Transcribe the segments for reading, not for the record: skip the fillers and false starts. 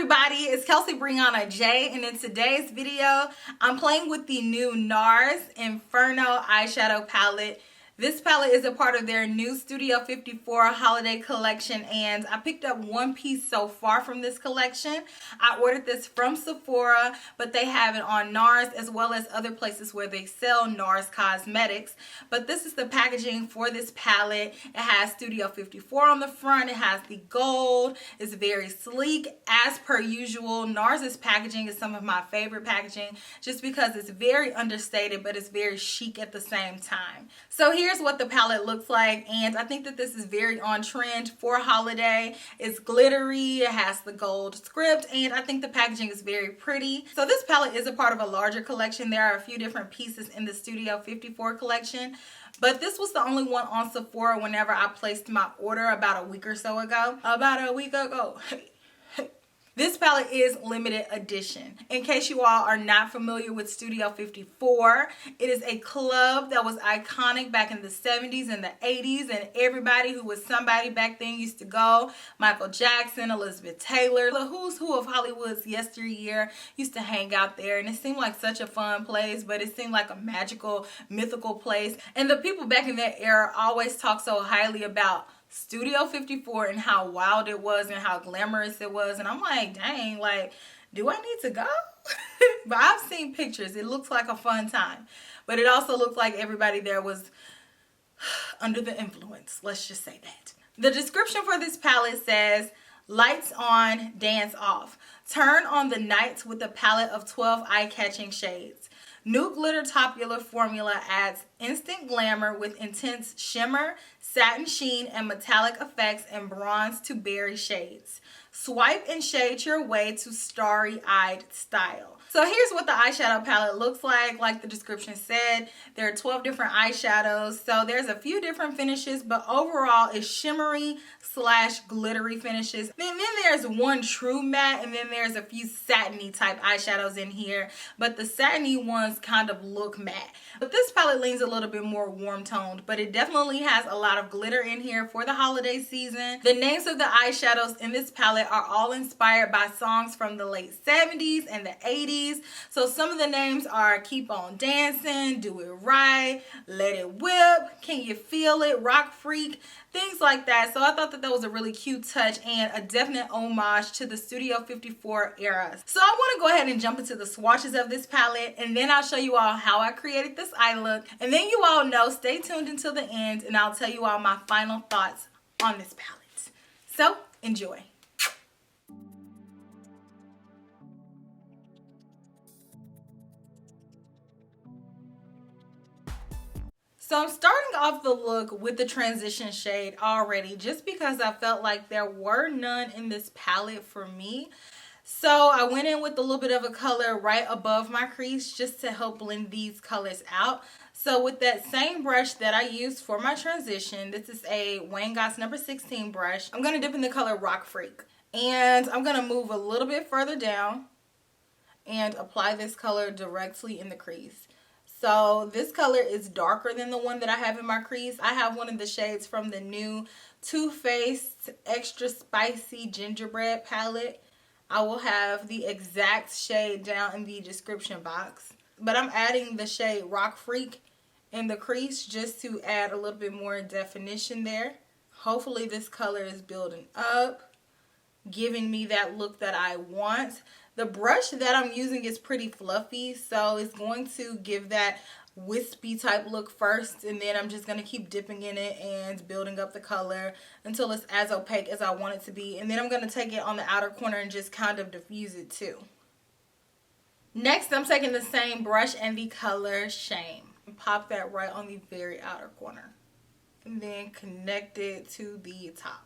everybody, it's Kelsee Briana J, and in today's video, I'm playing with the new NARS Inferno eyeshadow palette. This palette is a part of their new Studio 54 holiday collection, and I picked up one piece so far from this collection. I ordered this from Sephora, but they have it on NARS as well as other places where they sell NARS cosmetics. But this is the packaging for this palette. It has Studio 54 on the front. It has the gold. It's very sleek as per usual. NARS's packaging is some of my favorite packaging just because it's very understated, but it's very chic at the same time. So here's what the palette looks like, and I think that this is very on trend for holiday. It's glittery, it has the gold script, and I think the packaging is very pretty. So this palette is a part of a larger collection. There are a few different pieces in the Studio 54 collection, but this was the only one on Sephora whenever I placed my order about a week or so ago. This palette is limited edition. In case you all are not familiar with Studio 54, it is a club that was iconic back in the 70s and the 80s, and everybody who was somebody back then used to go. Michael Jackson, Elizabeth Taylor, the who's who of Hollywood's yesteryear used to hang out there, and it seemed like such a fun place, but it seemed like a magical, mythical place. And the people back in that era always talk so highly about Studio 54 and how wild it was and how glamorous it was, and I'm like, dang, like, do I need to go? But I've seen pictures. It looks like a fun time, but it also looked like everybody there was under the influence, let's just say that. The description for this palette says, lights on, dance off. Turn on the nights with a palette of 12 eye-catching shades. New glitter topular formula adds instant glamour with intense shimmer, satin sheen, and metallic effects in bronze to berry shades. Swipe and shade your way to starry-eyed style. So here's what the eyeshadow palette looks like the description said. There are 12 different eyeshadows, so there's a few different finishes, but overall it's shimmery / glittery finishes. Then there's one true matte, and then there's a few satiny type eyeshadows in here, but the satiny ones kind of look matte. But this palette leans a little bit more warm toned, but it definitely has a lot of glitter in here for the holiday season. The names of the eyeshadows in this palette are all inspired by songs from the late 70s and the 80s. So some of the names are Keep On Dancing, Do It Right, Let It Whip, Can You Feel It, Rock Freak, things like that. So I thought that was a really cute touch and a definite homage to the Studio 54 era. So I want to go ahead and jump into the swatches of this palette, and then I'll show you all how I created this eye look. And then you all know, stay tuned until the end, and I'll tell you all my final thoughts on this palette. So enjoy. So I'm starting off the look with the transition shade already, just because I felt like there were none in this palette for me. So I went in with a little bit of a color right above my crease just to help blend these colors out. So with that same brush that I used for my transition, this is a Wayne Goss number 16 brush. I'm going to dip in the color Rock Freak. And I'm going to move a little bit further down and apply this color directly in the crease. So this color is darker than the one that I have in my crease. I have one of the shades from the new Too Faced Extra Spicy Gingerbread palette. I will have the exact shade down in the description box. But I'm adding the shade Rock Freak in the crease just to add a little bit more definition there. Hopefully this color is building up, giving me that look that I want. The brush that I'm using is pretty fluffy, so it's going to give that wispy type look first, and then I'm just going to keep dipping in it and building up the color until it's as opaque as I want it to be. And then I'm going to take it on the outer corner and just kind of diffuse it too. Next, I'm taking the same brush and the color Shame and pop that right on the very outer corner, and then connect it to the top.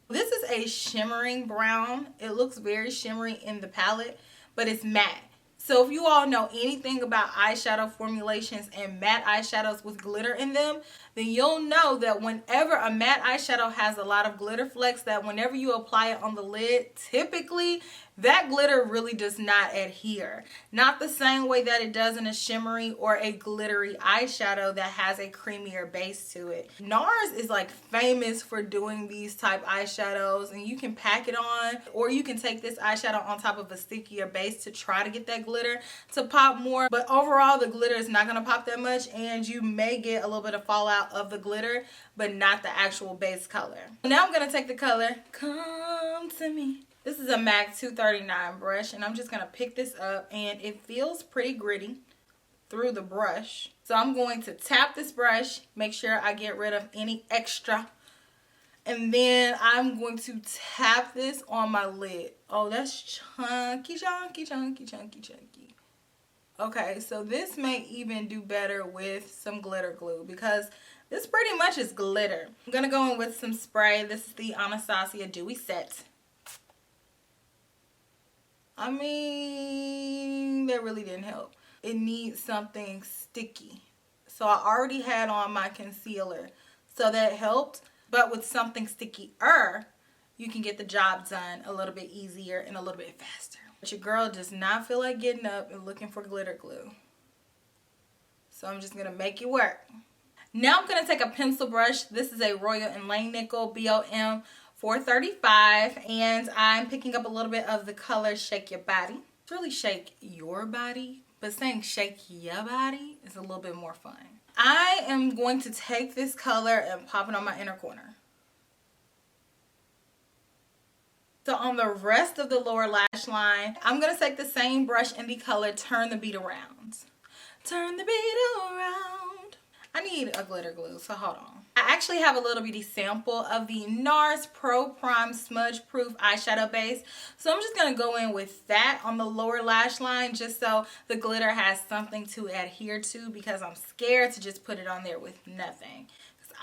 This is a shimmering brown. It looks very shimmery in the palette, but it's matte. So if you all know anything about eyeshadow formulations and matte eyeshadows with glitter in them, then you'll know that whenever a matte eyeshadow has a lot of glitter flecks, that whenever you apply it on the lid, typically that glitter really does not adhere. Not the same way that it does in a shimmery or a glittery eyeshadow that has a creamier base to it. NARS is like famous for doing these type eyeshadows, and you can pack it on, or you can take this eyeshadow on top of a stickier base to try to get that glitter to pop more. But overall, the glitter is not going to pop that much, and you may get a little bit of fallout of the glitter, but not the actual base color. Now I'm going to take the color Come To Me. This is a MAC 239 brush, and I'm just going to pick this up, and it feels pretty gritty through the brush. So I'm going to tap this brush, make sure I get rid of any extra, and then I'm going to tap this on my lid. Oh, that's chunky, chunky, chunky, chunky, chunky. Okay, so this may even do better with some glitter glue because this pretty much is glitter. I'm going to go in with some spray. This is the Anastasia Dewy Set. I mean, that really didn't help. It needs something sticky. So I already had on my concealer, so that helped. But with something stickier, you can get the job done a little bit easier and a little bit faster. But your girl does not feel like getting up and looking for glitter glue. So I'm just going to make it work. Now I'm going to take a pencil brush. This is a Royal and Langnickel B.O.M. 435, and I'm picking up a little bit of the color Shake Your Body. It's really shake your body, but saying shake your body is a little bit more fun. I am going to take this color and pop it on my inner corner. So on the rest of the lower lash line, I'm going to take the same brush in the color Turn the Beat Around. Turn the beat around. I need a glitter glue, so hold on. I actually have a little bitty sample of the NARS Pro Prime Smudge Proof Eyeshadow Base. So I'm just going to go in with that on the lower lash line just so the glitter has something to adhere to, because I'm scared to just put it on there with nothing.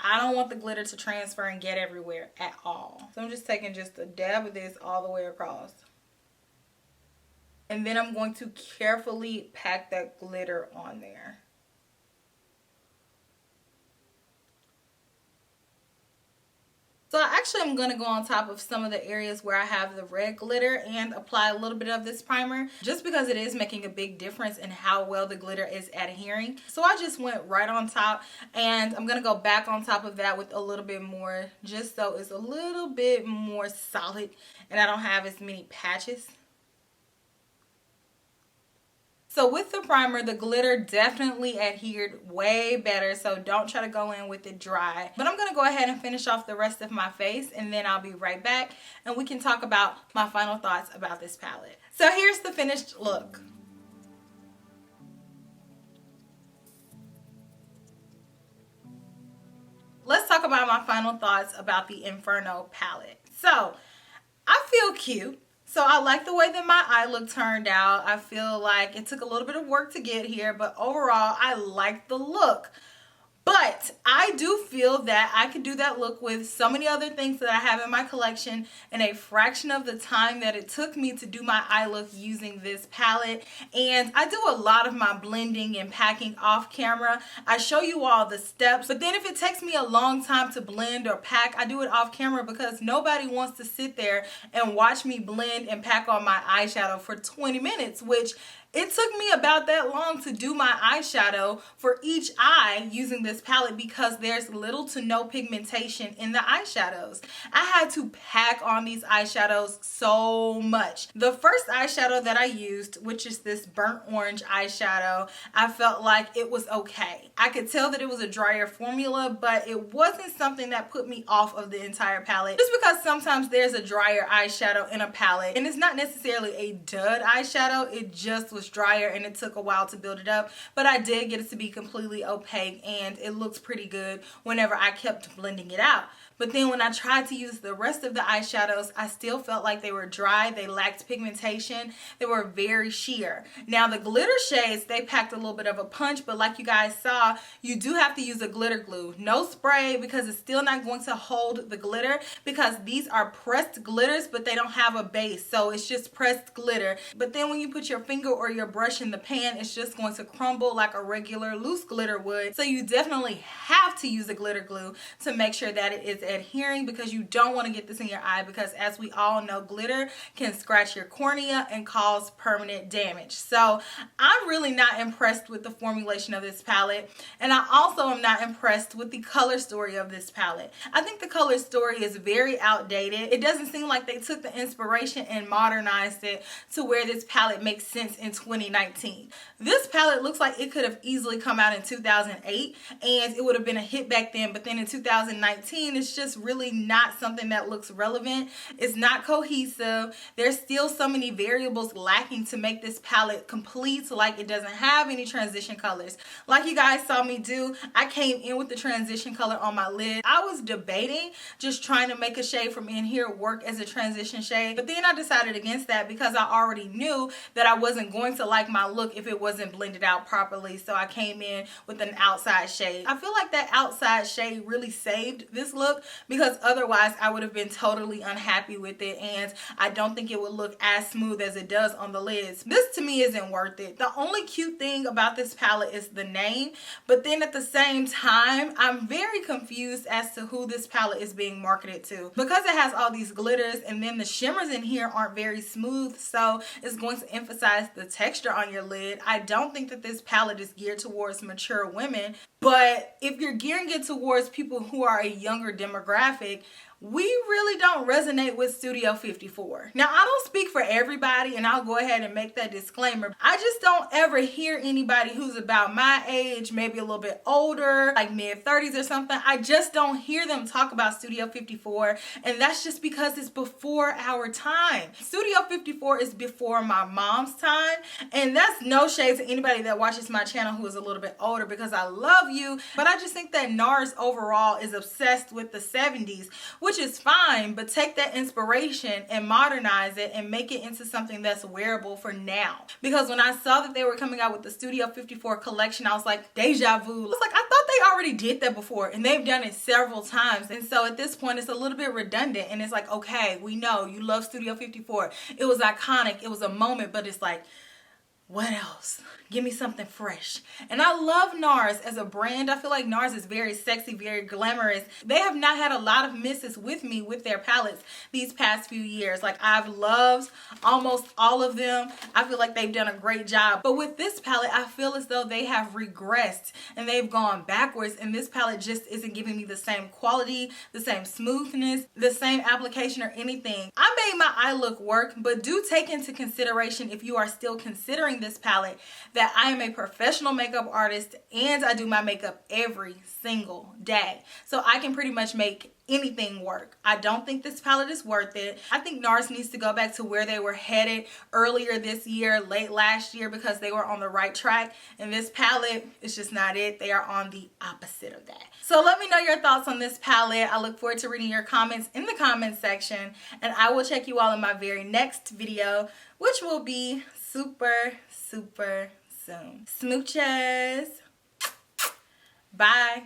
I don't want the glitter to transfer and get everywhere at all. So I'm just taking just a dab of this all the way across. And then I'm going to carefully pack that glitter on there. So actually I'm going to go on top of some of the areas where I have the red glitter and apply a little bit of this primer, just because it is making a big difference in how well the glitter is adhering. So I just went right on top, and I'm going to go back on top of that with a little bit more, just so it's a little bit more solid and I don't have as many patches. So with the primer, the glitter definitely adhered way better, so don't try to go in with it dry. But I'm going to go ahead and finish off the rest of my face, and then I'll be right back and we can talk about my final thoughts about this palette. So here's the finished look. Let's talk about my final thoughts about the Inferno palette. So I feel cute. So I like the way that my eye look turned out. I feel like it took a little bit of work to get here, but overall I like the look. But I do feel that I could do that look with so many other things that I have in my collection in a fraction of the time that it took me to do my eye look using this palette. And I do a lot of my blending and packing off camera. I show you all the steps, but then if it takes me a long time to blend or pack, I do it off camera because nobody wants to sit there and watch me blend and pack on my eyeshadow for 20 minutes, which it took me about that long to do my eyeshadow for each eye using this palette because there's little to no pigmentation in the eyeshadows. I had to pack on these eyeshadows so much. The first eyeshadow that I used, which is this burnt orange eyeshadow, I felt like it was okay. I could tell that it was a drier formula, but it wasn't something that put me off of the entire palette. Just because sometimes there's a drier eyeshadow in a palette, and it's not necessarily a dud eyeshadow, it just was drier and it took a while to build it up, but I did get it to be completely opaque and it looks pretty good whenever I kept blending it out. But then when I tried to use the rest of the eyeshadows, I still felt like they were dry. They lacked pigmentation. They were very sheer. Now the glitter shades, they packed a little bit of a punch, but like you guys saw, you do have to use a glitter glue. No spray, because it's still not going to hold the glitter, because these are pressed glitters, but they don't have a base. So it's just pressed glitter. But then when you put your finger or your brush in the pan, it's just going to crumble like a regular loose glitter would. So you definitely have to use a glitter glue to make sure that it is adhering, because you don't want to get this in your eye, because as we all know, glitter can scratch your cornea and cause permanent damage. So I'm really not impressed with the formulation of this palette, and I also am not impressed with the color story of this palette. I think the color story is very outdated. It doesn't seem like they took the inspiration and modernized it to where this palette makes sense in 2019. This palette looks like it could have easily come out in 2008 and it would have been a hit back then, but then in 2019 it's just really not something that looks relevant. It's not cohesive. There's still so many variables lacking to make this palette complete. Like, it doesn't have any transition colors. Like you guys saw me do, I came in with the transition color on my lid. I was debating just trying to make a shade from in here work as a transition shade, but then I decided against that because I already knew that I wasn't going to like my look if it wasn't blended out properly. So I came in with an outside shade. I feel like that outside shade really saved this look, because otherwise I would have been totally unhappy with it, and I don't think it would look as smooth as it does on the lids. This to me isn't worth it. The only cute thing about this palette is the name, but then at the same time I'm very confused as to who this palette is being marketed to, because it has all these glitters and then the shimmers in here aren't very smooth, so it's going to emphasize the texture on your lid. I don't think that this palette is geared towards mature women, but if you're gearing it towards people who are a younger demographic, we really don't resonate with Studio 54. Now, I don't speak for everybody, and I'll go ahead and make that disclaimer. I just don't ever hear anybody who's about my age, maybe a little bit older, like mid-30s or something. I just don't hear them talk about Studio 54, and that's just because it's before our time. Studio 54 is before my mom's time, and that's no shade to anybody that watches my channel who is a little bit older, because I love you, but I just think that NARS overall is obsessed with the 70s, which is fine, but take that inspiration and modernize it and make it into something that's wearable for now. Because when I saw that they were coming out with the Studio 54 collection, I was like, deja vu. It's like, I thought they already did that before, and they've done it several times. And so at this point, it's a little bit redundant, and it's like, okay, we know you love Studio 54. It was iconic. It was a moment, but it's like, what else? Give me something fresh. And I love NARS as a brand. I feel like NARS is very sexy, very glamorous. They have not had a lot of misses with me with their palettes these past few years. Like, I've loved almost all of them. I feel like they've done a great job. But with this palette, I feel as though they have regressed and they've gone backwards. And this palette just isn't giving me the same quality, the same smoothness, the same application or anything. I made my eye look work, but do take into consideration, if you are still considering this palette, that I am a professional makeup artist and I do my makeup every single day. So I can pretty much make anything work. I don't think this palette is worth it. I think NARS needs to go back to where they were headed earlier this year, late last year, because they were on the right track, and this palette is just not it. They are on the opposite of that. So let me know your thoughts on this palette. I look forward to reading your comments in the comment section, and I will check you all in my very next video, which will be super soon. Smooches. Bye.